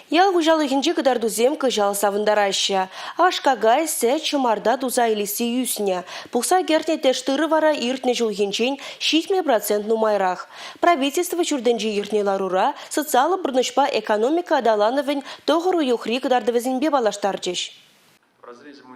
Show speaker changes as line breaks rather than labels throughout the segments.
Ял хужалыгинче кыдардузем кыжал савындараща. Ашкагай сэ чымарда дуза илиси юсне. Пухса гертне тештыры вара иртне жылгинчен 60% нумайрах. Правительство чурденжи иртне ларура социалы бұрнышпа экономика адалановын тоғыру юхри кыдардывезінбе балаштарчыш.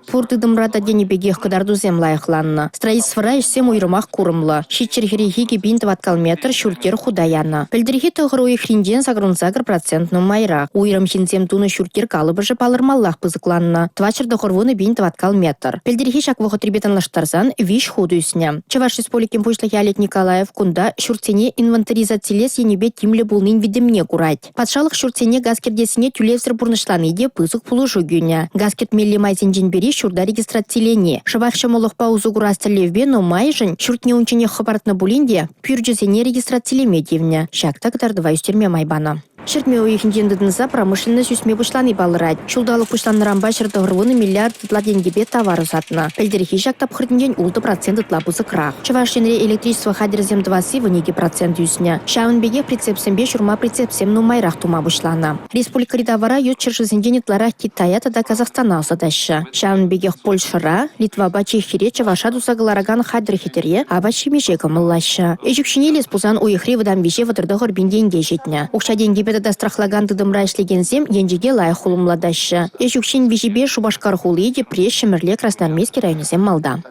Пуртыдымрата денебегех кыдардузем лайықланны. Строительствора ишсем уйрымақ курымлы. Шитчергерихи гибинт ваткалметр шүртер худаяны. Пілдірхи тұғыру ехринден сагрунсагр процентну майра. Уйрым хинзем туны шүртер калыбыжы палырмаллах пызыкланны. Твачырды хорвуны бинт ваткалметр. Пілдірхи шаквығы трибетанлаштарзан виш худу үсне. Чаваш республикин пушлахи Олег Николаев кунда шүртене инвентаризациялес енебе тимлі булнын видемне курать. Патшалық шүртене газкердесіне түлевсір бұрнышланы де пызык пулыжу гюня. Газкерт мелли майзен бери шурда регистрацилене. Шабахша молох паузу гурастелевбе, но майжен шуртне унчене хабартна булинде пюрджезене регистрациелемедивне. Шакта катардыва үстерме майбана. Шертме уехіндендідінза промышленность үсме бұшланы балырад. Шулдалық бұшланыран башырды ғырвыны миллиард тытла денгебе товар ұзатына. Пәлдерхи жақтап қырдінден улды процент тытла бұзы қырақ. Чывашенре электричество хадерзем 20% үсіне. Шауынбеге прицепсембе шурма прицепсем нумайрақ тума бұшланы. Республика ридавара ют чыршызінден итлара Китая тада Казахстана ұсадашы. Шауынбеге Польшыра, Литва бачехире чываша дусағылараган хадерхетере абачи межегі мұллашы. Ежікшіне лес бұзан уехри выдам веше вадырды ғырбинденге жетіне. Оқша денгебе да страхлаган дыдымра ишлегензем енжеге лайық хулымладашы. Ежікшін бежебе шубашкар хулы де преш шымірле Красноармейский районезем малда.